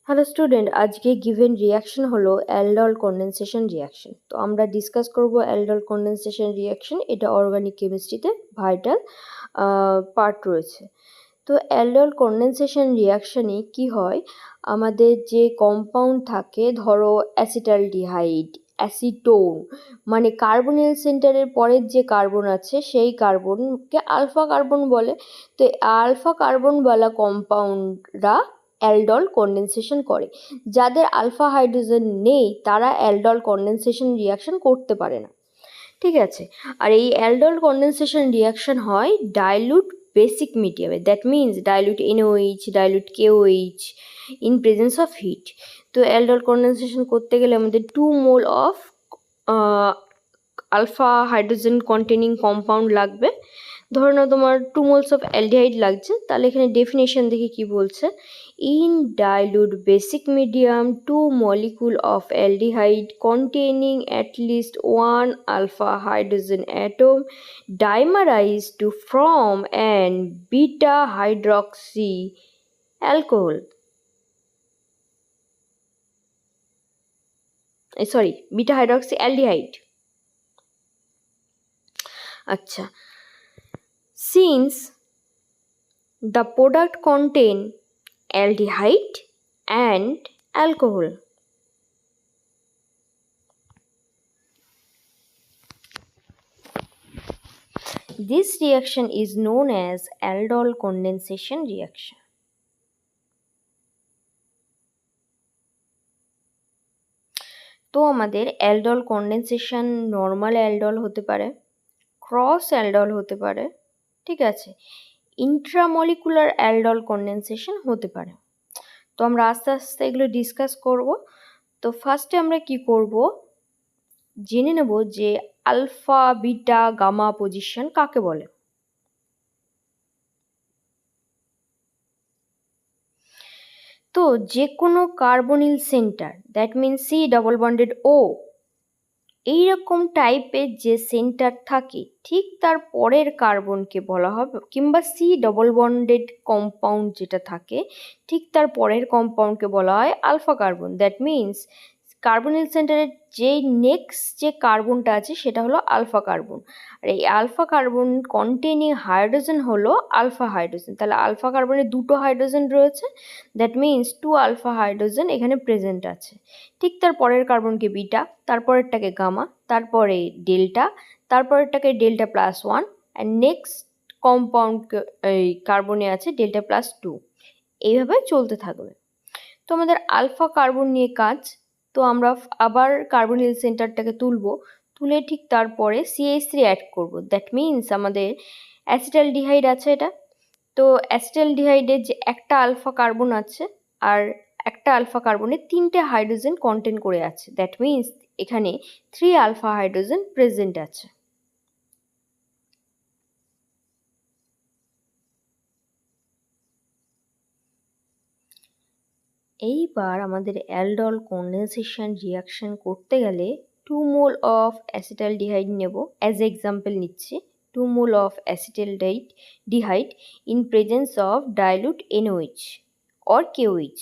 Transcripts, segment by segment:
Hello student, আজকে given reaction হলো aldol condensation reaction. তো আমরা ডিসকাস করব অ্যালডল কন্ডেনসেশন রিয়াকশন। এটা অর্গানিক কেমিস্ট্রিতে ভাইটাল পার্ট রয়েছে। তো অ্যালডল কন্ডেনসেশন রিয়াকশনে কি হয়, আমাদের যে কম্পাউন্ড থাকে, ধরো অ্যাসিটালডিহাইড, অ্যাসিটোন, মানে কার্বনিল সেন্টারের পরের যে কার্বন আছে সেই কার্বনকে আলফা কার্বন বলে। তো আলফা কার্বনওয়ালা কম্পাউন্ডরা অ্যালডল কন্ডেনসেশন করে। যাদের আলফা হাইড্রোজেন নেই তারা অ্যালডল কন্ডেনসেশন রিয়াকশন করতে পারে না, ঠিক আছে। আর এই অ্যালডল কন্ডেনসেশন রিয়াকশন হয় ডাইলুট বেসিক মিডিয়ামে, that means dilute NOH, dilute KOH in presence of heat. তো অ্যালডল কন্ডেনসেশন করতে গেলে আমাদের 2 mole of alpha hydrogen containing compound লাগবে। ধরে নাও তোমার 2 মোলস অফ অ্যালডিহাইড লাগছে, তাহলে এখানে ডেফিনেশন দেখে কি বলছে, in dilute basic medium 2 molecule of aldehyde containing at least 1 alpha hydrogen atom dimerized to form an beta hydroxy alcohol, beta hydroxy aldehyde। আচ্ছা, since the product contain aldehyde and alcohol, this reaction is known as aldol condensation reaction. তো আমাদের aldol condensation normal aldol হতে পারে, cross aldol হতে পারে, ঠিক আছে, intramolecular aldol condensation হতে পারে। তো আমরা আস্তে আস্তে এগুলো ডিসকাস করব। তো ফার্স্টে আমরা কি করব, জেনে নেব যে আলফা বিটা গামা পজিশন কাকে বলে। তো যে কোনো carbonyl centre, that means C double bonded O, এইরকম টাইপের যে সেন্টার থাকে ঠিক তার পরের কার্বনকে বলা হবে, কিংবা C ডবল বন্ডেড কম্পাউন্ড যেটা থাকে ঠিক তার পরের কম্পাউন্ডকে বলা হয় alpha carbon. That means carbonyl সেন্টারের যে নেক্সট যে কার্বনটা আছে সেটা হলো আলফা কার্বন, আর এই আলফা কার্বন কন্টেনিং হাইড্রোজেন হলো আলফা হাইড্রোজেন। তাহলে আলফা কার্বনে 2টো হাইড্রোজেন রয়েছে, দ্যাট মিনস 2 আলফা হাইড্রোজেন এখানে প্রেজেন্ট আছে। ঠিক তার পরের কার্বনকে বিটা, তারপরেরটাকে গামা, তারপরে ডেল্টা, তারপরেরটাকে delta plus 1, and next compound এই কার্বনে আছে ডেল্টা প্লাস 2। এইভাবে চলতে থাকবে। তো আমাদের আলফা কার্বন নিয়ে কাজ। তো আমরা আবার কার্বনিল সেন্টারটাকে তুলে ঠিক তারপরে CH3 অ্যাড করব। দ্যাট মিনস আমাদের অ্যাসিটালডিহাইড আছে এটা। তো অ্যাসিটালডিহাইডের যে একটা আলফা কার্বন আছে আর একটা আলফা কার্বনে 3টে হাইড্রোজেন কন্টেন করে আছে, দ্যাট মিনস এখানে 3 আলফা হাইড্রোজেন প্রেজেন্ট আছে। এইবার আমাদের অ্যালডল কন্ডেনসেশন রিয়াকশন করতে গেলে 2 মোল অফ অ্যাসিটালডিহাইড নেব, অ্যাজ এক্সাম্পল নিচ্ছি 2 mole of acetaldehyde in presence of dilute NOH or KOH।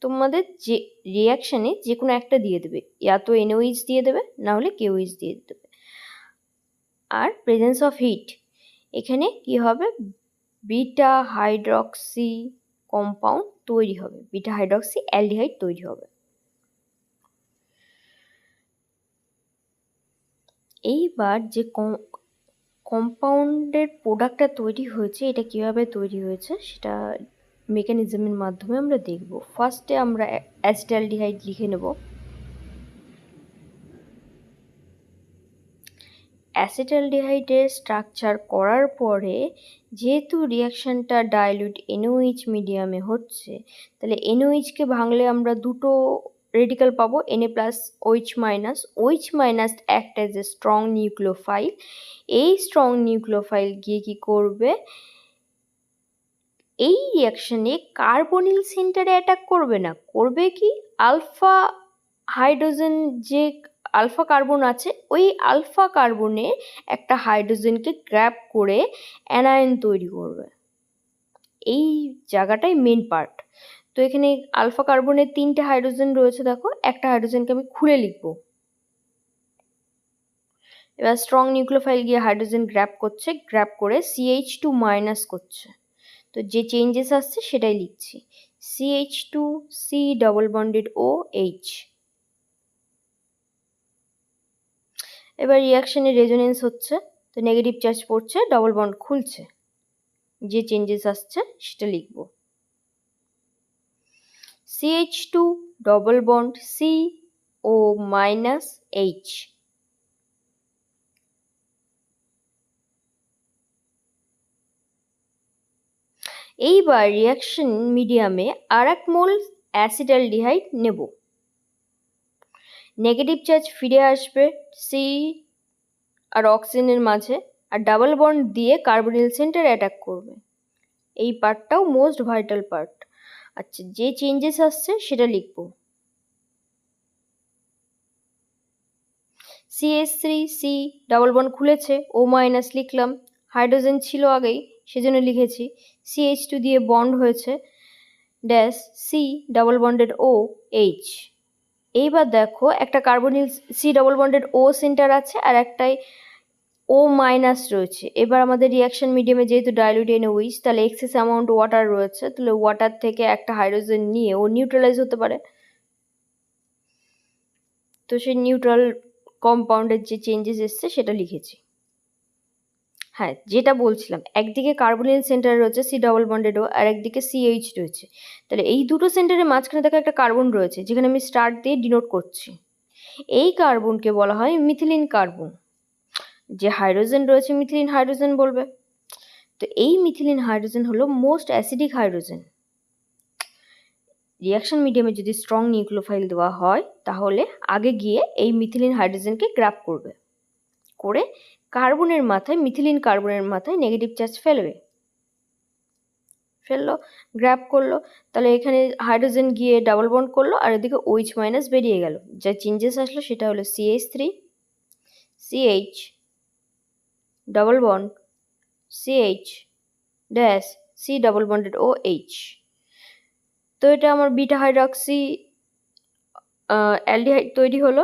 তোমাদের যে রিয়াকশানে যে কোনো একটা দিয়ে দেবে, ইয়া তো NOH দিয়ে দেবে না হলে KOH দিয়ে দেবে। আর প্রেজেন্স অফ হিট, এখানে কি হবে, বিটা হাইড্রক্সি কম্পাউন্ড তৈরি হবে, বিটা হাইড্রক্সি অ্যালডিহাইড তৈরি হবে। এইবার যে কম্পাউন্ডের প্রোডাক্টটা তৈরি হয়েছে এটা কিভাবে তৈরি হয়েছে সেটা মেকানিজমের মাধ্যমে আমরা দেখব। ফার্স্টে আমরা অ্যাসিটালডিহাইড লিখে নেব। অ্যাসিটালডিহাইডের স্ট্রাকচার করার পরে যেহেতু রিয়াকশানটা ডাইলুট NOH মিডিয়ামে হচ্ছে, তাহলে NOHকে ভাঙলে আমরা 2টো রেডিক্যাল পাবো, Na plus OH minus. OH minus act as a strong nucleophile. এই স্ট্রং নিউক্লিওফাইল গিয়ে কি করবে, এই রিয়াকশানে কার্বনিল সেন্টারে অ্যাটাক করবে না, করবে কি, আলফা হাইড্রোজেন যে আলফা কার্বন আছে ওই আলফা কার্বনে একটা হাইড্রোজেনকে গ্র্যাব করে অ্যানায়ন তৈরি করবে। এই জায়গাটাই মেন পার্ট। তো এখানে আলফা কার্বনের 3টে হাইড্রোজেন রয়েছে, দেখো একটা হাইড্রোজেনকে আমি খুলে লিখবো। এবার স্ট্রং নিউক্লিওফাইল গিয়ে হাইড্রোজেন গ্র্যাব করছে, গ্র্যাব করে CH2 মাইনাস করছে। তো যে চেঞ্জেস আসছে সেটাই লিখছি, CH2 C double bonded OH। এবার রিয়াকশনে রেজোনেন্স হচ্ছে, তো নেগেটিভ চার্জ পড়ছে, ডবল বন্ড খুলছে, যে চেঞ্জেস আসছে সেটা লিখব, CH2 double bond CO minus H। এইবার রিয়াকশন মিডিয়ামে আর এক মোল অ্যাসিটালডিহাইড নেব, নেগেটিভ চার্জ ফিরে আসবে C আর অক্সিজেনের মাঝে, আর ডাবল বন্ড দিয়ে কার্বনিল সেন্টার অ্যাটাক করবে। এই পার্টটাও মোস্ট ভাইটাল পার্ট। আচ্ছা, যে চেঞ্জেস আসছে সেটা লিখব, CH3C ডাবল বন্ড খুলেছে, O মাইনাস লিখলাম, হাইড্রোজেন ছিল আগেই সেজন্য লিখেছি, CH2 দিয়ে বন্ড হয়েছে, dash C double bonded OH। এইবার দেখো একটা carbonyl C double bonded O centre আছে আর একটাই O মাইনাস রয়েছে। এবার আমাদের রিয়াকশন মিডিয়ামে যেহেতু ডাইলিউট NaOH, তাহলে এক্সেস অ্যামাউন্ট ওয়াটার রয়েছে, তাহলে ওয়াটার থেকে একটা হাইড্রোজেন নিয়ে ও নিউট্রালাইজ হতে পারে। তো সেই নিউট্রাল কম্পাউন্ডের যে চেঞ্জেস এসছে সেটা লিখেছি। হ্যাঁ, যেটা বলছিলাম, একদিকে কার্বনিল সেন্টার রয়েছে C ডাবল বন্ডেড O, আর একদিকে CH রয়েছে, তাহলে এই দুটো সেন্টারের মাঝখানে দেখো একটা কার্বন রয়েছে, যেখানে আমি স্টার দিয়ে ডিনোট করছি। এই কার্বনকে বলা হয় মিথিলিন কার্বন। যে হাইড্রোজেন রয়েছে মিথিলিন হাইড্রোজেন বলবে। তো এই মিথিলিন হাইড্রোজেন হলো মোস্ট অ্যাসিডিক হাইড্রোজেন। রিয়াকশন মিডিয়ামে যদি স্ট্রং নিউক্লিওফাইল দেওয়া হয় তাহলে আগে গিয়ে এই মিথিলিন হাইড্রোজেনকে গ্র্যাব করবে, করে কার্বনের মাথায়, মিথিলিন কার্বনের মাথায় নেগেটিভ চার্জ ফেললো, গ্র্যাব করলো, তাহলে এখানে হাইড্রোজেন গিয়ে ডাবল বন্ড করলো আর এদিকে OH মাইনাস বেরিয়ে গেল। যা চেঞ্জেস আসলো সেটা হলো CH3 CH double bond CH dash C double bonded OH। তো এটা আমার বিটা হাইড্রক্সি অ্যালডিহাইড তৈরি হলো,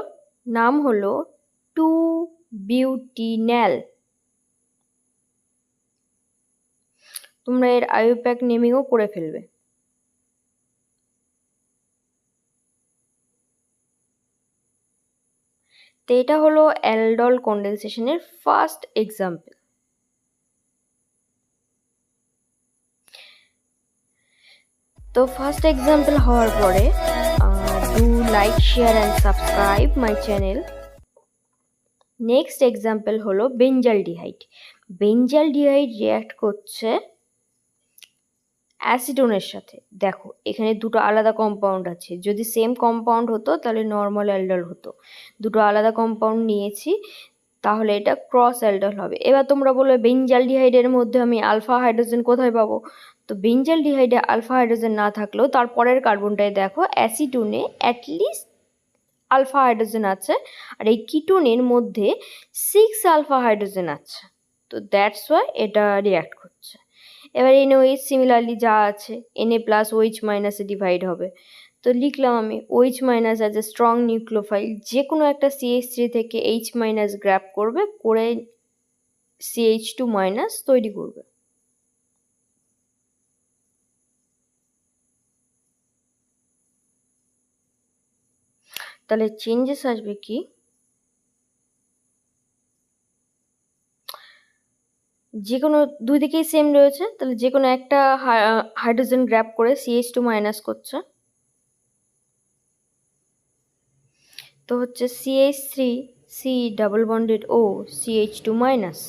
নাম হলো 2-butenal। তোমরা এর আইউপ্যাক নেমিংও করে ফেলবে। তো এটা হলো অ্যালডল কন্ডেনসেশনের ফার্স্ট এক্সাম্পল। তো ফার্স্ট এক্সাম্পল হওয়ার পরে do like share and subscribe my channel. Next example হলো বেঞ্জালডিহাইড। বেঞ্জালডিহাইড রিঅ্যাক্ট করছে অ্যাসিটোনের সাথে। দেখো এখানে দুটো আলাদা কম্পাউন্ড আছে, যদি সেম কম্পাউন্ড হতো তাহলে নর্মাল অ্যালডল হতো, দুটো আলাদা কম্পাউন্ড নিয়েছি তাহলে এটা ক্রস অ্যালডল হবে। এবার তোমরা বলবে বেঞ্জালডিহাইডের মধ্যে আমি আলফা হাইড্রোজেন কোথায় পাবো? তো বেঞ্জালডিহাইডে আলফা হাইড্রোজেন না থাকলেও তারপরের কার্বনটায় দেখো অ্যাসিটোনে অ্যাটলিস্ট আলফা হাইড্রোজেন আছে, আর এই কিটোনের মধ্যে 6 আলফা হাইড্রোজেন আছে। তো দ্যাটস ওয়াই এটা রিঅ্যাক্ট করছে। এবার NaOH সিমিলারলি যা আছে Na প্লাস OH মাইনাসে ডিভাইড হবে। তো লিখলাম আমি OH minus as a strong nucleophile, যে কোনো একটা CH3 থেকে H মাইনাস গ্র্যাব করবে, করে CH2 মাইনাস তৈরি করবে। তাহলে চেঞ্জেস আসবে কি, যে কোনো দুই দিকেই সেম রয়েছে, তাহলে যে কোনো একটা হাইড্রোজেন গ্র্যাব করে CH2 মাইনাস করছে। তো হচ্ছে CH3 C double bonded O CH2 minus.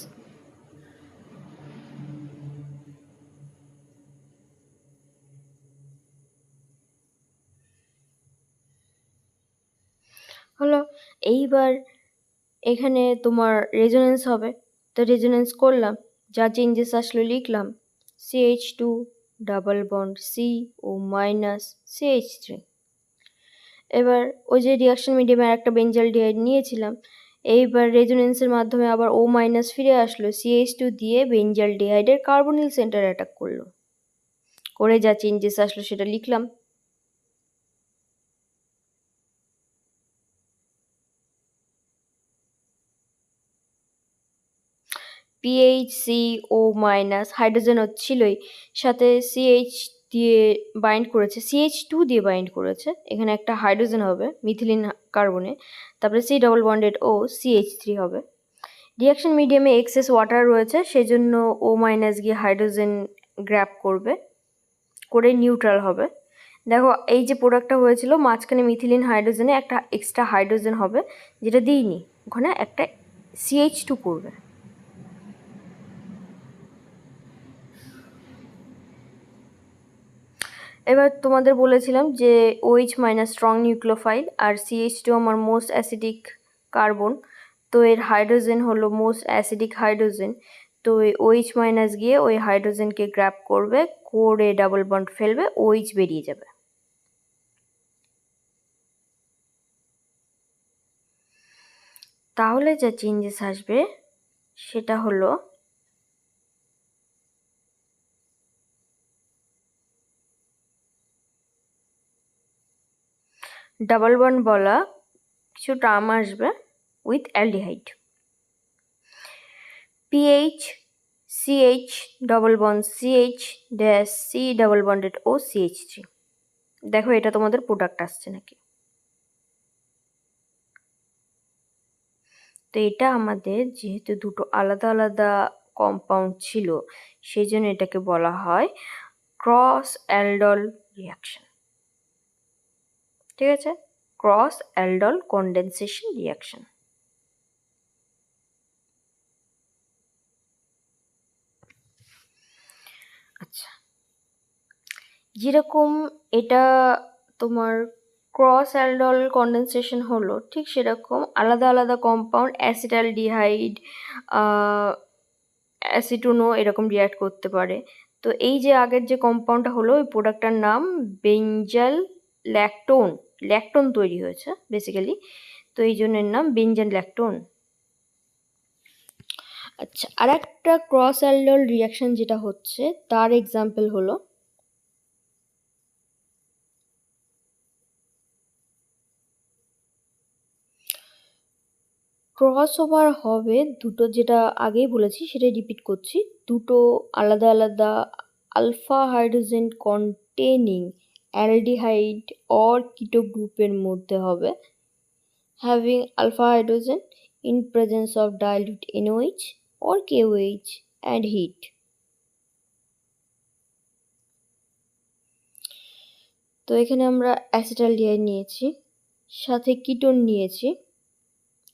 হলো, এইবার এখানে তোমার রেজোনেন্স হবে। তো রেজোনেন্স করলাম, যা চেঞ্জেস আসলো লিখলাম CH2 double bond CO minus CH3। এবার ওই যে রিয়াকশন মিডিয়ামে একটা বেঞ্জালডিহাইড নিয়েছিলাম, এইবার রেজোনেন্সের মাধ্যমে আবার O মাইনাস ফিরে আসলো, CH2 দিয়ে বেঞ্জালডিহাইডের কার্বনিল সেন্টার অ্যাটাক করলো, করে যা চেঞ্জেস আসলো সেটা লিখলাম। পিএইচ CO মাইনাস, হাইড্রোজেন ছিলই, সাথে CH দিয়ে বাইন্ড করেছে, CH2 দিয়ে বাইন্ড করেছে, এখানে একটা হাইড্রোজেন হবে মিথিলিন কার্বনে, তারপরে C double bonded O CH3 হবে। রিয়াকশন মিডিয়ামে এক্সেস ওয়াটার রয়েছে, সেজন্য O মাইনাস গিয়ে হাইড্রোজেন গ্র্যাব করবে, করে নিউট্রাল হবে। দেখো এই যে প্রোডাক্টটা হয়েছিল, মাঝখানে মিথিলিন হাইড্রোজেনে একটা এক্সট্রা হাইড্রোজেন হবে, যেটা দিইনি, ওখানে একটা CH2 করবে। এবার তোমাদের বলেছিলাম যে OH মাইনাস স্ট্রং নিউক্লিওফাইল আর CH2 আমার মোস্ট অ্যাসিডিক কার্বন, তো এর হাইড্রোজেন হলো মোস্ট অ্যাসিডিক হাইড্রোজেন, তো ওই OH মাইনাস গিয়ে ওই হাইড্রোজেনকে গ্র্যাব করবে, করে ডাবল বন্ড ফেলবে, OH বেরিয়ে যাবে। তাহলে যা চেঞ্জেস আসবে সেটা হলো ডাবল বন্ড বলা কিছু টার্ম আসবে with aldehyde, PH CH double bond CH dash C double bonded O CH3। দেখো এটা তোমাদের প্রোডাক্ট আসছে নাকি। তো এটা আমাদের যেহেতু দুটো আলাদা আলাদা কম্পাউন্ড ছিল, সেই জন্য এটাকে বলা হয় ক্রস অ্যালডল রিয়াকশন। ঠিক আছে, ক্রস অ্যালডল কন্ডেনসেশন রিয়াকশন। আচ্ছা, যেরকম এটা তোমার ক্রস অ্যালডল কন্ডেনসেশন হলো, ঠিক সেরকম আলাদা আলাদা কম্পাউন্ড অ্যাসিটালডিহাইড, অ্যাসিটোনো এরকম রিয়াক্ট করতে পারে। তো এই যে আগের যে কম্পাউন্ডটা হলো, ওই প্রোডাক্টটার নাম বেঞ্জাল ল্যাকটোন, ল্যাকটোন তৈরি হয়েছে বেসিক্যালি, তো এই জন্য এর নাম বেঞ্জাল ল্যাকটোন। আচ্ছা, আর একটা ক্রস অ্যালডল রিয়াকশন যেটা হচ্ছে, তার এক্সাম্পল হলো ক্রস ওভার হবে দুটো, যেটা আগেই বলেছি সেটাই রিপিট করছি, দুটো আলাদা আলাদা alpha hydrogen containing aldehyde or keto গ্রুপের মধ্যে হবে, having alpha hydrogen in presence of dilute NOH or KOH and heat। তো এখানে আমরা অ্যাসিটালডিহাইড নিয়েছি, সাথে কিটোন নিয়েছি,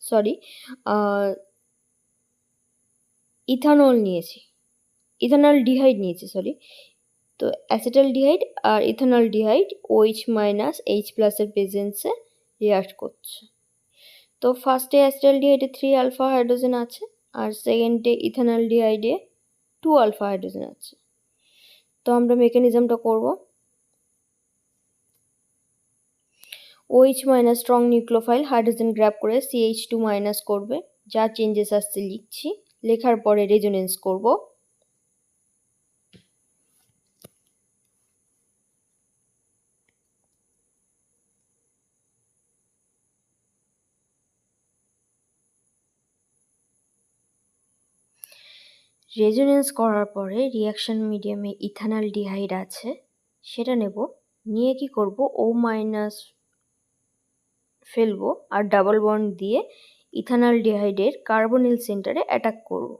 সরি ইথানল নিয়েছি, ইথানলডিহাইড নিয়েছি সরি। তো অ্যাসিটালডিহাইড আর ইথানলডিহাইড OH মাইনাস H প্লাসের প্রেজেন্সে রিয়াক্ট করছে। তো ফার্স্টে অ্যাসিটালডিহাইডে 3 আলফা হাইড্রোজেন আছে, আর সেকেন্ডে ইথানলডিহাইডে 2 আলফা হাইড্রোজেন আছে। তো আমরা মেকানিজমটা করব, OH minus strong nucleophile hydrogen grab করে CH2 মাইনাস করবে, যা চেঞ্জেস আসছে লিখছি, লেখার পরে রেজোনেন্স করব। রেজোনেন্স করার পরে রিয়াকশন মিডিয়ামে ইথানলডিহাইড আছে, সেটা নেব, নিয়ে কি করব, O মাইনাস ফেলবো আর ডাবল বন্ড দিয়ে ইথানলডিহাইডের কার্বনিল সেন্টারে অ্যাটাক করব,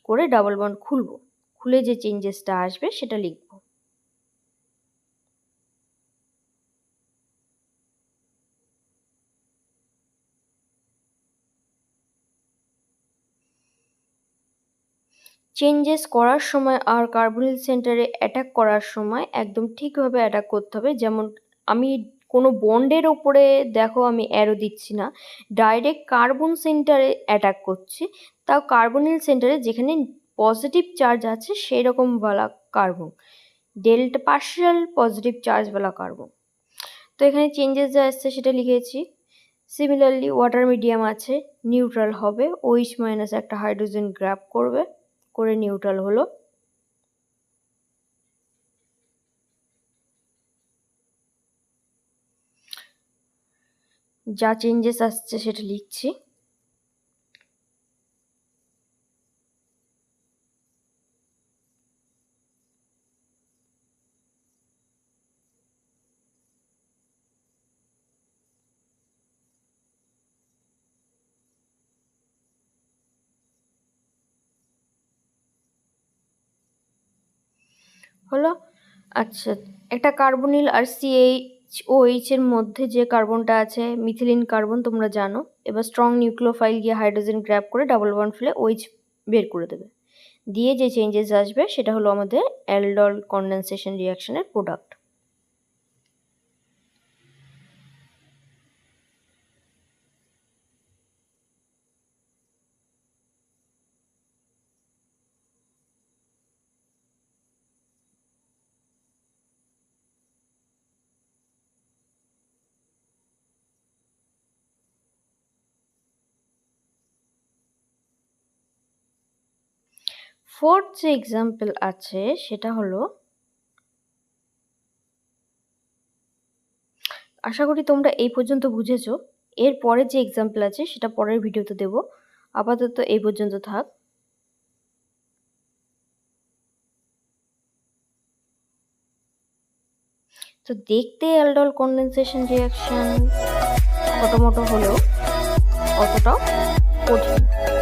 করে ডাবল বন্ড খুলব, খুলে যে চেঞ্জেসটা আসবে সেটা লিখব। চেঞ্জেস করার সময় আর কার্বনিল সেন্টারে অ্যাটাক করার সময় একদম ঠিকভাবে অ্যাটাক করতে হবে। যেমন আমি কোনো বন্ডের ওপরে দেখো আমি অ্যারো দিচ্ছি না, ডাইরেক্ট কার্বন সেন্টারে অ্যাটাক করছি, তাও কার্বনিল সেন্টারে যেখানে পজিটিভ চার্জ আছে সেই রকমওয়ালা কার্বন, ডেল্টা পার্শিয়াল পজিটিভ চার্জওয়ালা কার্বন। তো এখানে চেঞ্জেস যা আসছে সেটা লিখেছি। সিমিলারলি ওয়াটার মিডিয়াম আছে, নিউট্রাল হবে, OH মাইনাস একটা হাইড্রোজেন গ্র্যাব করবে, করে নিউট্রাল হলো। যা চেঞ্জেস আসছে সেটা লিখছি। হলো। আচ্ছা, একটা কার্বনিল আর CH OH এর মধ্যে যে কার্বনটা আছে মিথিলিন কার্বন, তোমরা জানো। এবার স্ট্রং নিউক্লিওফাইল গিয়ে হাইড্রোজেন গ্র্যাব করে ডাবল বন্ড ফেলে OH বের করে দেবে, দিয়ে যে চেঞ্জেস আসবে সেটা হলো আমাদের অ্যালডল কনডেনসেশন রিয়াকশনের প্রোডাক্ট। ফোর্থ যে এক্সাম্পল আছে সেটা হলো, আশা করি তোমরা এই পর্যন্ত বুঝেছো। এর পরে যে এক্সাম্পল আছে সেটা পরের ভিডিওতে দেব, আপাতত এই পর্যন্ত থাক। তো দেখতে অ্যালডল কনডেনসেশন রিয়াকশন মোটামোটো হলেও অতটাও কঠিন।